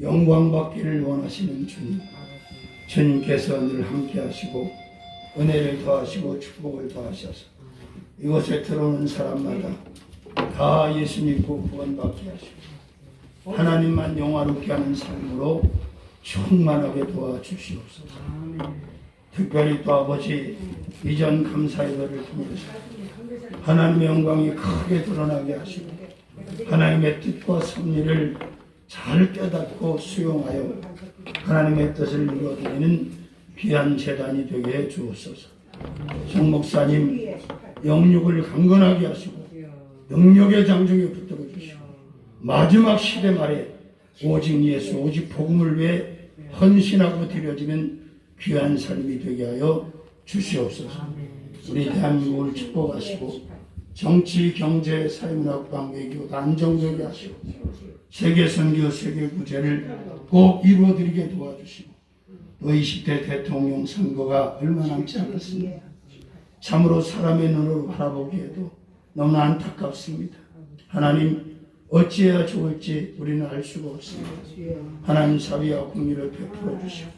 영광 받기를 원하시는 주님, 주님께서 늘 함께 하시고 은혜를 더하시고 축복을 더하셔서 이곳에 들어오는 사람마다 다 예수 믿고 구원받게 하시고 하나님만 영화롭게 하는 삶으로 충만하게 도와주시옵소서. 특별히 또 아버지 이전 감사 예배를 통해서 하나님의 영광이 크게 드러나게 하시고 하나님의 뜻과 섭리를 잘 깨닫고 수용하여 하나님의 뜻을 이루어드리는 귀한 재단이 되게 해 주옵소서. 정 목사님 영육을 강건하게 하시고 능력의 장중에 붙들어 주시고 마지막 시대 말에 오직 예수 오직 복음을 위해 헌신하고 드려지는 귀한 삶이 되게 하여 주시옵소서. 우리 대한민국을 축복하시고 정치, 경제, 사회문화, 관계교 안정되게 하시고 세계 선교, 세계 구제를 꼭 이루어드리게 도와주시고 또 20대 대통령 선거가 얼마 남지 않았습니다. 참으로 사람의 눈으로 바라보기에도 너무나 안타깝습니다. 하나님 어찌해야 좋을지 우리는 알 수가 없습니다. 하나님 자비와 공의를 베풀어 주시고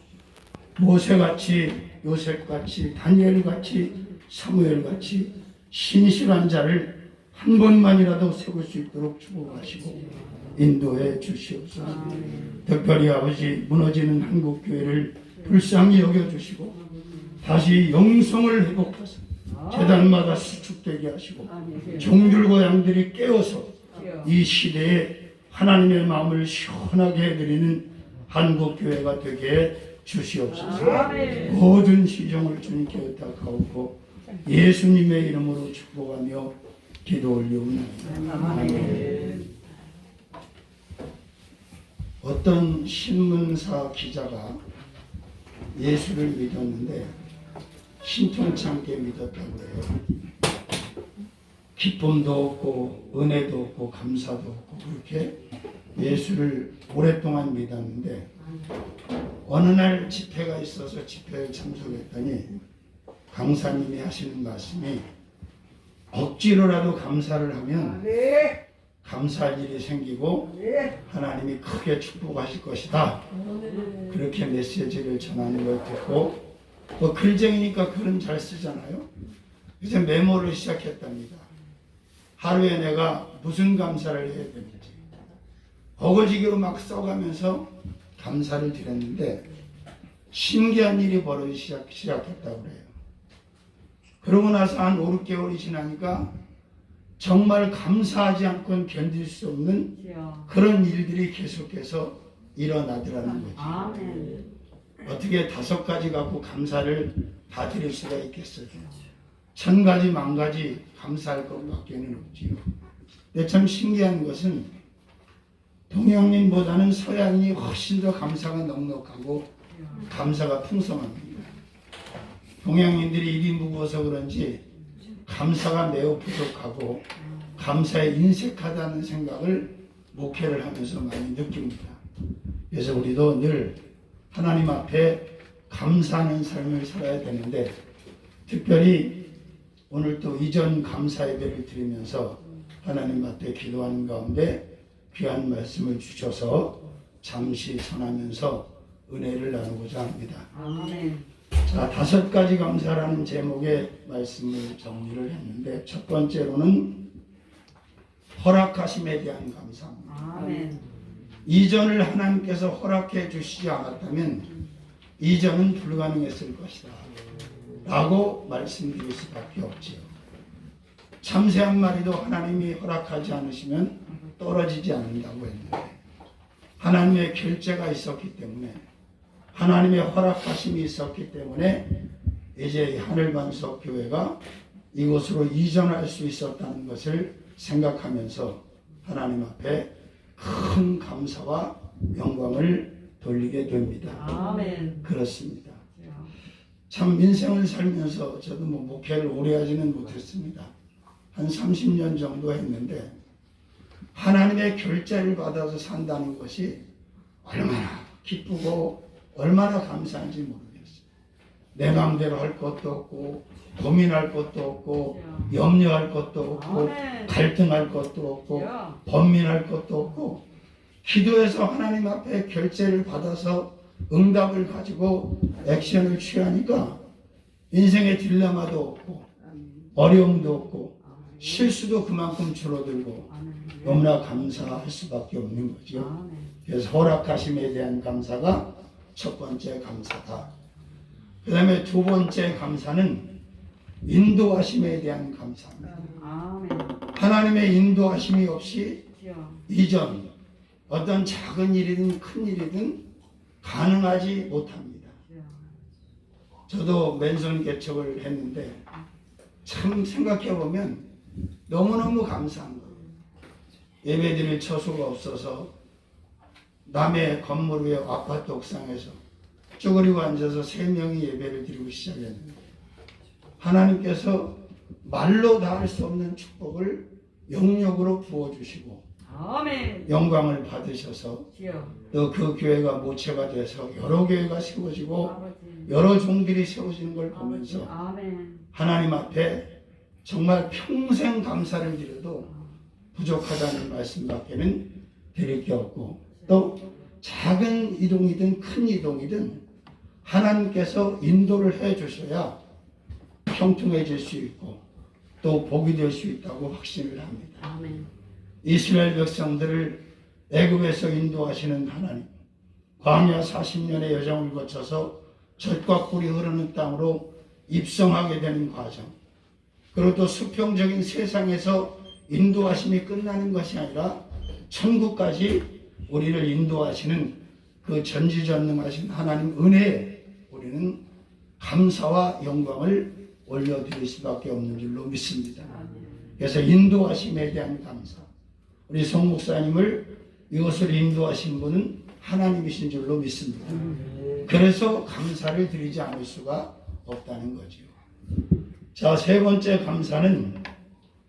모세같이 요셉같이 다니엘같이 사무엘같이 신실한 자를 한 번만이라도 세울 수 있도록 축복하시고 인도해 주시옵소서. 특별히 아버지 무너지는 한국교회를 불쌍히 여겨주시고 다시 영성을 회복해서 재단마다 수축되게 하시고 종들과 양들이 깨어서 이 시대에 하나님의 마음을 시원하게 해드리는 한국교회가 되게 주시옵소서. 모든 시종을 주님께 의탁하옵고 예수님의 이름으로 축복하며 기도 올리옵나이다. 아멘. 어떤 신문사 기자가 예수를 믿었는데 신통찮게 믿었다고 해요. 기쁨도 없고 은혜도 없고 감사도 없고 그렇게 예수를 오랫동안 믿었는데 어느 날 집회가 있어서 집회에 참석했더니 강사님이 하시는 말씀이 억지로라도 감사를 하면 감사할 일이 생기고 하나님이 크게 축복하실 것이다. 그렇게 메시지를 전하는 걸 듣고 또 글쟁이니까 글은 잘 쓰잖아요. 이제 메모를 시작했답니다. 하루에 내가 무슨 감사를 해야 되는지 어거지기로 막 써가면서 감사를 드렸는데 신기한 일이 벌어지기 시작했다고 그래요. 그러고 나서 한 5, 6개월이 지나니까 정말 감사하지 않고는 견딜 수 없는 그런 일들이 계속해서 일어나더라는 거죠. 아멘. 어떻게 5가지 갖고 감사를 다 드릴 수가 있겠어요? 1000가지, 10,000가지 감사할 것밖에는 없지요. 근데 참 신기한 것은 동양인보다는 서양인이 훨씬 더 감사가 넉넉하고 감사가 풍성합니다. 동양인들이 일이 무거워서 그런지 감사가 매우 부족하고 감사에 인색하다는 생각을 목회를 하면서 많이 느낍니다. 그래서 우리도 늘 하나님 앞에 감사하는 삶을 살아야 되는데 특별히 오늘 또 이전 감사 예배를 드리면서 하나님 앞에 기도하는 가운데 귀한 말씀을 주셔서 잠시 전하면서 은혜를 나누고자 합니다. 아멘. 자, 5가지 감사라는 제목의 말씀을 정리를 했는데 첫 번째로는 허락하심에 대한 감사입니다. 아멘. 이전을 하나님께서 허락해 주시지 않았다면 이전은 불가능했을 것이다 라고 말씀드릴 수밖에 없지요. 참새 한 마리도 하나님이 허락하지 않으시면 떨어지지 않는다고 했는데 하나님의 결재가 있었기 때문에 하나님의 허락하심이 있었기 때문에 이제 하늘반석 교회가 이곳으로 이전할 수 있었다는 것을 생각하면서 하나님 앞에 큰 감사와 영광을 돌리게 됩니다. 아멘. 그렇습니다. 참 인생을 살면서 저도 목회를 오래 하지는 못했습니다. 한 30년 정도 했는데 하나님의 결재를 받아서 산다는 것이 얼마나 기쁘고 얼마나 감사한지 모르겠어요. 내 마음대로 할 것도 없고 고민할 것도 없고 염려할 것도 없고 갈등할 것도 없고 번민할 것도 없고 기도해서 하나님 앞에 결제를 받아서 응답을 가지고 액션을 취하니까 인생의 딜레마도 없고 어려움도 없고 실수도 그만큼 줄어들고 너무나 감사할 수밖에 없는 거죠. 그래서 허락하심에 대한 감사가 첫 번째 감사다. 그 다음에 두 번째 감사는 인도하심에 대한 감사입니다. 하나님의 인도하심이 없이 이전 어떤 작은 일이든 큰 일이든 가능하지 못합니다. 저도 맨손 개척을 했는데 참 생각해 보면 너무너무 감사한 거예요. 예배드릴 처소가 없어서 남의 건물 위에 아파트 옥상에서 쪼그리고 앉아서 3명이 예배를 드리고 시작했는데 하나님께서 말로 다 할 수 없는 축복을 영역으로 부어주시고 영광을 받으셔서 또 그 교회가 모체가 돼서 여러 교회가 세워지고 여러 종들이 세워지는 걸 보면서 하나님 앞에 정말 평생 감사를 드려도 부족하다는 말씀밖에는 드릴 게 없고 또 작은 이동이든 큰 이동이든 하나님께서 인도를 해 주셔야 형통해질 수 있고 또 복이 될 수 있다고 확신을 합니다. 이스라엘 백성들을 애굽에서 인도하시는 하나님, 광야 40년의 여정을 거쳐서 젖과 꿀이 흐르는 땅으로 입성하게 되는 과정, 그리고 또 수평적인 세상에서 인도하심이 끝나는 것이 아니라 천국까지 우리를 인도하시는 그 전지전능하신 하나님 은혜에 우리는 감사와 영광을 올려드릴 수밖에 없는 줄로 믿습니다. 그래서 인도하심에 대한 감사, 우리 송 목사님을 이것을 인도하신 분은 하나님이신 줄로 믿습니다. 그래서 감사를 드리지 않을 수가 없다는 거죠. 자, 세 번째 감사는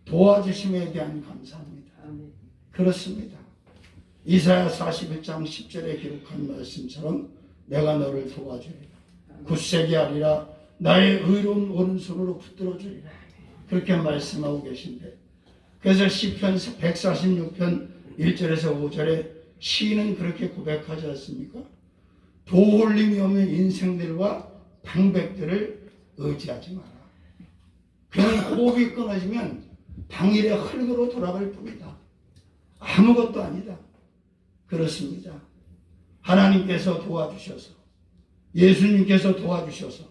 도와주심에 대한 감사입니다. 그렇습니다. 이사야 41장 10절에 기록한 말씀처럼 내가 너를 도와주리라. 굳세게 하리라. 나의 의로운 오른손으로 붙들어 주리라. 그렇게 말씀하고 계신데, 그래서 시편 146편 1절에서 5절에 시인은 그렇게 고백하지 않습니까? 도홀림이 없는 인생들과 방백들을 의지하지 마라. 그냥 호흡이 끊어지면 당일에 흙으로 돌아갈 뿐이다. 아무것도 아니다. 그렇습니다. 하나님께서 도와주셔서, 예수님께서 도와주셔서,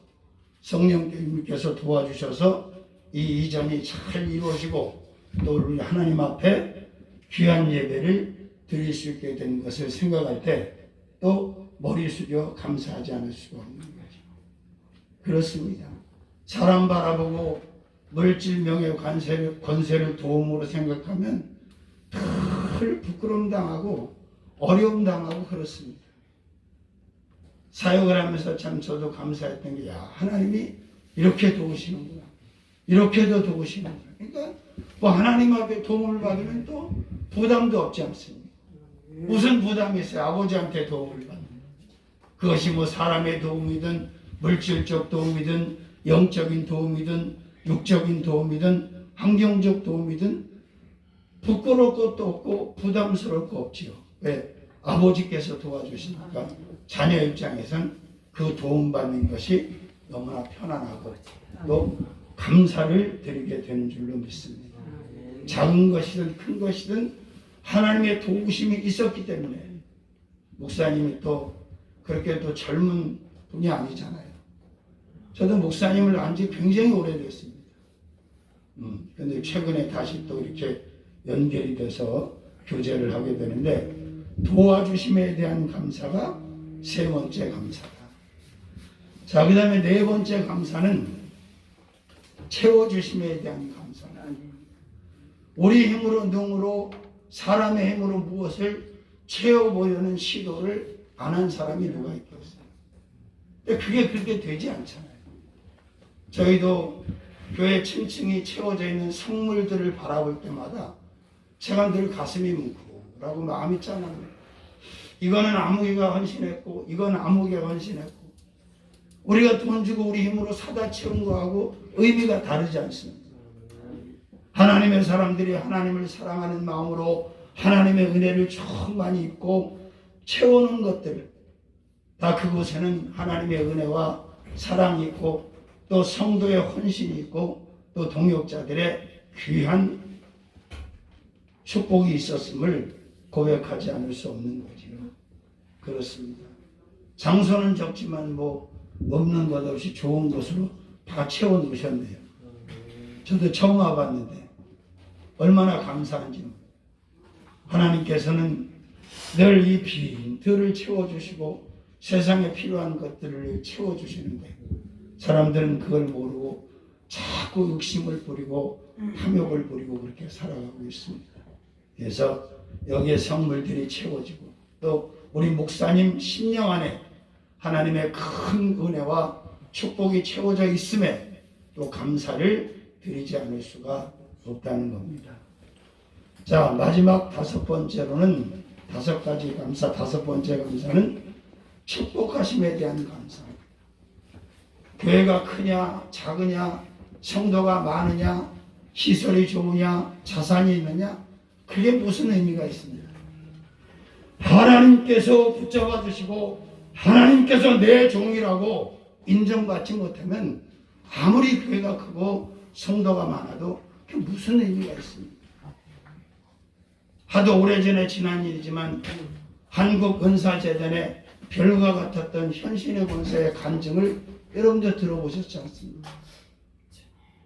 성령님께서 도와주셔서 이 이전이 잘 이루어지고 또 우리 하나님 앞에 귀한 예배를 드릴 수 있게 된 것을 생각할 때 또 머리 숙여 감사하지 않을 수가 없는 거죠. 그렇습니다. 사람 바라보고 물질 명예 권세를 도움으로 생각하면 늘 부끄러움 당하고 어려움 당하고 그렇습니다. 사역을 하면서 참 저도 감사했던 게, 야, 하나님이 이렇게 도우시는구나. 이렇게도 도우시는구나. 그러니까 뭐 하나님 앞에 도움을 받으면 또 부담도 없지 않습니까? 무슨 부담이 있어요? 아버지한테 도움을 받는. 그것이 뭐 사람의 도움이든 물질적 도움이든 영적인 도움이든 육적인 도움이든 환경적 도움이든 부끄러울 것도 없고 부담스러울 거 없지요. 왜? 아버지께서 도와주시니까 자녀 입장에선 그 도움받는 것이 너무나 편안하고 또 감사를 드리게 되는 줄로 믿습니다. 작은 것이든 큰 것이든 하나님의 도우심이 있었기 때문에 목사님이 또 그렇게 또 젊은 분이 아니잖아요. 저도 목사님을 안 지 굉장히 오래됐습니다. 근데 최근에 다시 또 이렇게 연결이 돼서 교제를 하게 되는데, 도와주심에 대한 감사가 세 번째 감사다. 자, 그 다음에 네 번째 감사는 채워주심에 대한 감사다. 우리 힘으로 능으로 사람의 힘으로 무엇을 채워보려는 시도를 안 한 사람이 누가 있겠어요? 근데 그게 그렇게 되지 않잖아요. 저희도 교회 층층이 채워져 있는 성물들을 바라볼 때마다 제가 늘 가슴이 뭉클하고 마음이 짠합니다. 이거는 아무개가 헌신했고 이건 아무개가 헌신했고 우리가 돈 주고 우리 힘으로 사다 채운 거하고 의미가 다르지 않습니다. 하나님의 사람들이 하나님을 사랑하는 마음으로 하나님의 은혜를 충만히 입고 채우는 것들, 다 그곳에는 하나님의 은혜와 사랑이 있고 또 성도의 헌신이 있고 또 동역자들의 귀한 축복이 있었음을 고백하지 않을 수 없는 거지요. 그렇습니다. 장소는 적지만 뭐 없는 것 없이 좋은 곳으로 다 채워 놓으셨네요. 저도 처음 와봤는데 얼마나 감사한지. 하나님께서는 늘 이 빈들을 채워주시고 세상에 필요한 것들을 채워주시는데 사람들은 그걸 모르고 자꾸 욕심을 부리고 탐욕을 부리고 그렇게 살아가고 있습니다. 그래서 여기에 성물들이 채워지고 또 우리 목사님 심령 안에 하나님의 큰 은혜와 축복이 채워져 있음에 또 감사를 드리지 않을 수가 없다는 겁니다. 자, 마지막 다섯 번째로는 다섯 가지 감사, 다섯 번째 감사는 축복하심에 대한 감사. 교회가 크냐 작으냐 성도가 많으냐 시설이 좋으냐 자산이 있느냐 그게 무슨 의미가 있습니까? 하나님께서 붙잡아 주시고 하나님께서 내 종이라고 인정받지 못하면 아무리 교회가 크고 성도가 많아도 그게 무슨 의미가 있습니까? 하도 오래전에 지난 일이지만 한국 은사재단의 별과 같았던 현신의 권세의 간증을 여러분들 들어보셨지 않습니까?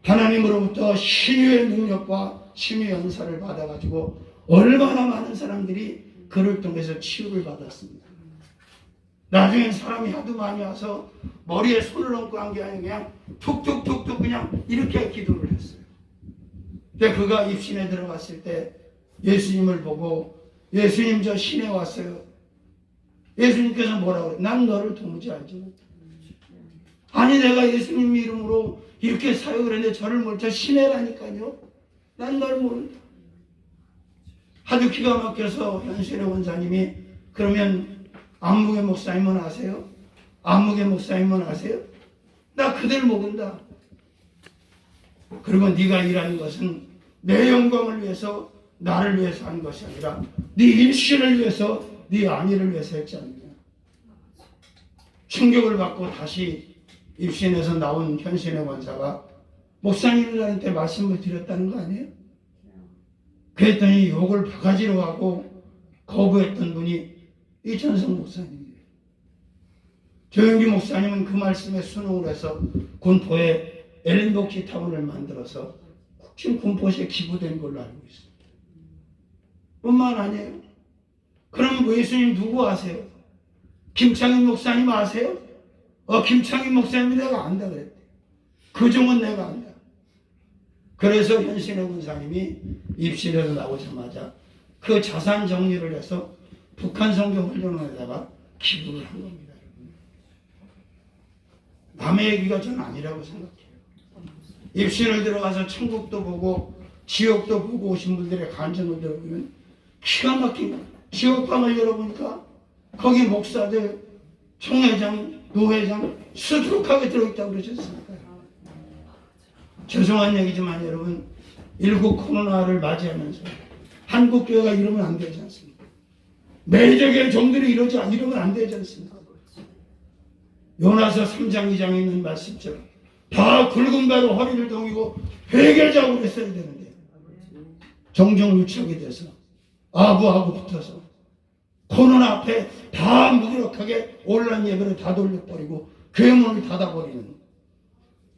하나님으로부터 신유의 능력과 신유의 은사를 받아가지고 얼마나 많은 사람들이 그를 통해서 치유를 받았습니다. 나중엔 사람이 하도 많이 와서 머리에 손을 얹고 한 게 아니라 그냥 툭툭툭툭 그냥 이렇게 기도를 했어요. 근데 그가 입신에 들어갔을 때 예수님을 보고 예수님 저 신에 왔어요. 예수님께서 뭐라고 그래요? 난 너를 도무지 알지 못해. 아니 내가 예수님 이름으로 이렇게 사역을 했는데 저를 모르 저 신해라니까요. 난 널 모른다. 하도 기가 막혀서 현실의 원사님이 그러면 안무개 목사님은 아세요? 안무개 목사님은 아세요? 나 그들 모른다. 그리고 네가 일하는 것은 내 영광을 위해서 나를 위해서 한 것이 아니라 네 일신을 위해서 네 안위를 위해서 했지 않느냐. 충격을 받고 다시 입신에서 나온 현신의 권사가 목사님들한테 말씀을 드렸다는 거 아니에요? 그랬더니 욕을 바가지로 하고 거부했던 분이 이천성 목사님이에요. 조영기 목사님은 그 말씀에 순응을 해서 군포에 엘린복지 타운을 만들어서 지금 군포시에 기부된 걸로 알고 있어요. 뿐만 아니에요. 그럼 예수님 누구 아세요? 김창인 목사님 아세요? 김창인 목사님 내가 안다 그랬대. 그 종은 내가 안다. 그래서 현신의 군사님이 입실에서 나오자마자 그 자산 정리를 해서 북한 성경 훈련원에다가 기부를 한 겁니다. 남의 얘기가 전 아니라고 생각해요. 입신을 들어가서 천국도 보고 지옥도 보고 오신 분들의 간증을 들어보면 기가 막힌 지옥방을 열어보니까 거기 목사들, 총회장, 노회장 수두룩하게 들어있다고 그러셨으니까요. 죄송한 얘기지만 여러분, 일국 코로나를 맞이하면서 한국교회가 이러면 안 되지 않습니까? 매적의 종들이 이러면 안 되지 않습니까? 요나서 3장 2장에 있는 말씀처럼 다 굵은 배로 허리를 동이고 회개자고 했어야 되는데 종종 유착이 돼서 아부하고 붙어서 코로나 앞에 다 무기력하게 온라인 예배를 다 돌려버리고 교회 문을 닫아버리는,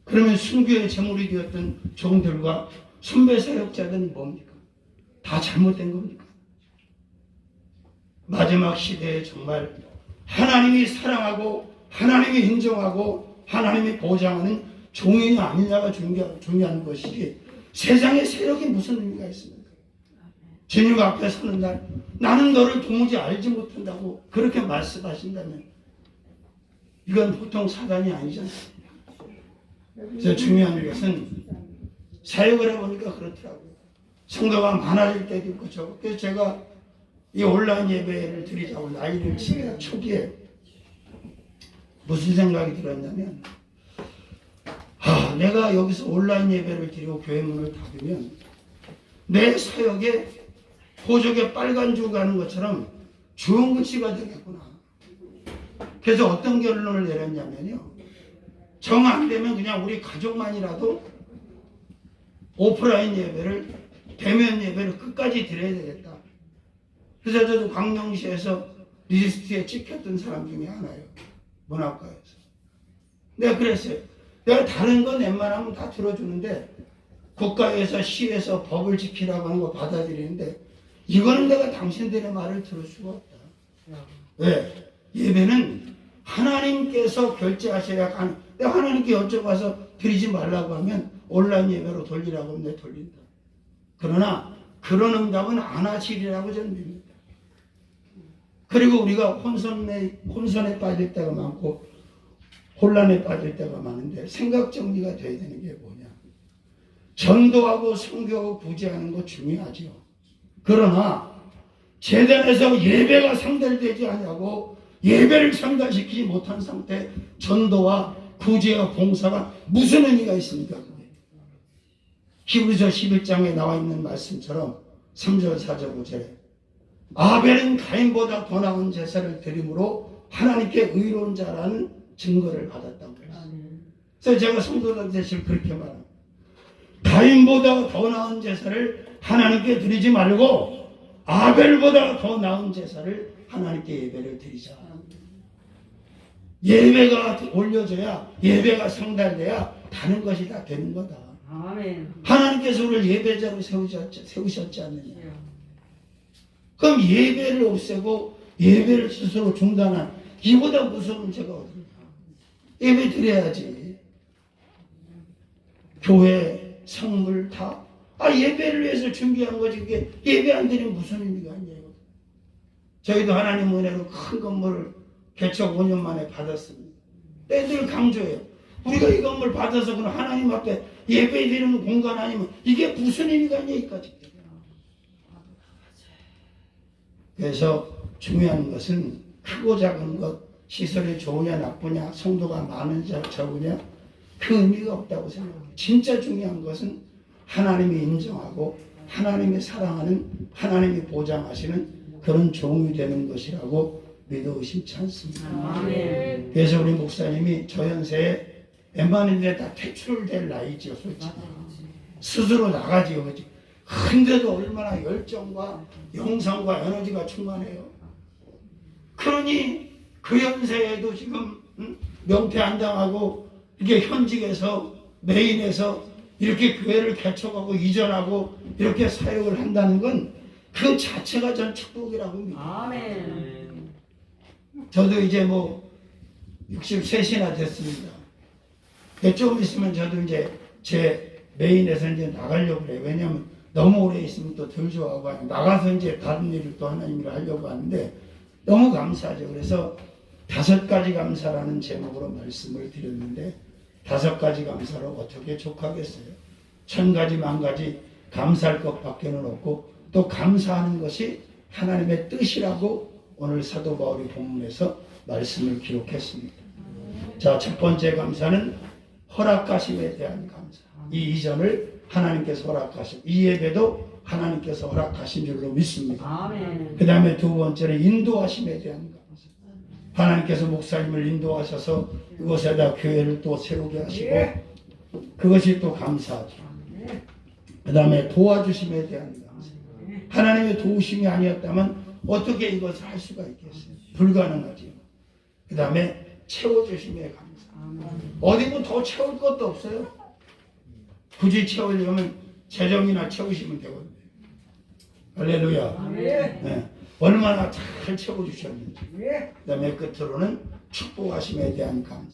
그러면 순교의 제물이 되었던 종들과 선배 사역자들은 뭡니까? 다 잘못된 겁니까? 마지막 시대에 정말 하나님이 사랑하고 하나님이 인정하고 하나님이 보장하는 종이냐 아니냐가 중요한 것이지 세상의 세력이 무슨 의미가 있습니까? 주님 앞에 서는 날 나는 너를 도무지 알지 못한다고 그렇게 말씀하신다면 이건 보통 사단이 아니잖아요. 그래서 중요한 것은 사역을 해보니까 그렇더라고요. 성도가 많아질 때도 있고 적고. 그래서 제가 이 온라인 예배를 드리자고 나이를 치기가 초기에 무슨 생각이 들었냐면 내가 여기서 온라인 예배를 드리고 교회 문을 닫으면 내 사역에 보조개 빨간 줄 가는 것처럼 좋은 글씨가 되겠구나. 그래서 어떤 결론을 내렸냐면요. 정 안 되면 그냥 우리 가족만이라도 오프라인 예배를, 대면 예배를 끝까지 드려야 되겠다. 그래서 저도 광명시에서 리스트에 찍혔던 사람 중에 하나예요. 문학과에서. 내가 그랬어요. 내가 다른 건 웬만하면 다 들어주는데 국가에서 시에서 법을 지키라고 하는 거 받아들이는데 이거는 내가 당신들의 말을 들을 수가 없다. 왜? 예배는 하나님께서 결제하셔야 가능. 내가 하나님께 여쭤봐서 드리지 말라고 하면 온라인 예배로 돌리라고 하면 내가 돌린다. 그러나 그런 응답은 안 하시리라고 저는 믿습니다. 그리고 우리가 혼선에 빠질 때가 많고 혼란에 빠질 때가 많은데 생각 정리가 돼야 되는 게 뭐냐. 전도하고 선교하고 구제하는 거 중요하죠. 그러나 재단에서 예배가 상달되지 않냐고 예배를 상달시키지 못한 상태 전도와 구제와 봉사가 무슨 의미가 있습니까? 히브리서 11장에 나와 있는 말씀처럼 3절 4절 5절에 아벨은 가인보다 더 나은 제사를 드림으로 하나님께 의로운 자라는 증거를 받았다고 그랬어요. 그래서 제가 성도들 대신 그렇게 말합니다. 가인보다 더 나은 제사를 하나님께 드리지 말고 아벨보다 더 나은 제사를 하나님께 예배를 드리자. 예배가 올려져야, 예배가 상달돼야 다른 것이 다 되는 거다. 아멘. 하나님께서 우리를 예배자로 세우셨지 않느냐. 그럼 예배를 없애고 예배를 스스로 중단한 이보다 무서운 문제가 어디냐. 예배 드려야지. 교회, 성물 다. 예배를 위해서 준비한 거지. 그게 예배 안 드리면 무슨 의미가 있냐고. 저희도 하나님 은혜로 큰 건물을 개척 5년 만에 받았습니다. 늘 강조해요. 우리가 이 건물 받아서 그럼 하나님 앞에 예배 드리는 공간 아니면 이게 무슨 의미가 있냐 이까지. 그래서 중요한 것은 크고 작은 것, 시설이 좋으냐 나쁘냐, 성도가 많으냐 적으냐 그 의미가 없다고 생각해요. 진짜 중요한 것은 하나님이 인정하고 하나님이 사랑하는, 하나님이 보장하시는 그런 종이 되는 것이라고 믿어 의심치 않습니다. 아멘. 그래서 우리 목사님이 저 연세에 웬만한데 다 퇴출될 나이죠, 솔직히. 스스로 나가지요, 그렇지? 근데도 얼마나 열정과 영상과 에너지가 충만해요. 그러니 그 연세에도 지금 명퇴 안 당하고 이렇게 현직에서 메인에서 이렇게 교회를 개척하고 이전하고 이렇게 사역을 한다는 건 그 자체가 전 축복이라고 믿습니다. 아멘. 저도 이제 뭐 63이나 됐습니다. 좀 있으면 저도 이제 제 메인에서 이제 나가려고 그래요. 왜냐하면 너무 오래 있으면 또 덜 좋아하고 나가서 이제 다른 일을 또 하나님 일을 하려고 하는데 너무 감사하죠. 그래서 5가지 감사라는 제목으로 말씀을 드렸는데 5가지 감사로 어떻게 족하겠어요. 1000가지 만가지 감사할 것밖에는 없고 또 감사하는 것이 하나님의 뜻이라고 오늘 사도 바울이 본문에서 말씀을 기록했습니다. 자, 첫 번째 감사는 허락하심에 대한 감사. 이 이전을 하나님께서 허락하신, 이 예배도 하나님께서 허락하신 줄로 믿습니다. 아멘. 그 다음에 두 번째는 인도하심에 대한 감사. 하나님께서 목사님을 인도하셔서 이곳에다 교회를 또 세우게 하시고 그것이 또 감사하죠. 그 다음에 도와주심에 대한 감사. 하나님의 도우심이 아니었다면 어떻게 이것을 할 수가 있겠어요? 불가능하지요. 그 다음에 채워주심에 감사. 어디 뭐 더 채울 것도 없어요. 굳이 채우려면 재정이나 채우시면 되거든요. 할렐루야. 네. 얼마나 잘 채워주셨는지. 그 다음에 끝으로는 축복하심에 대한 감사.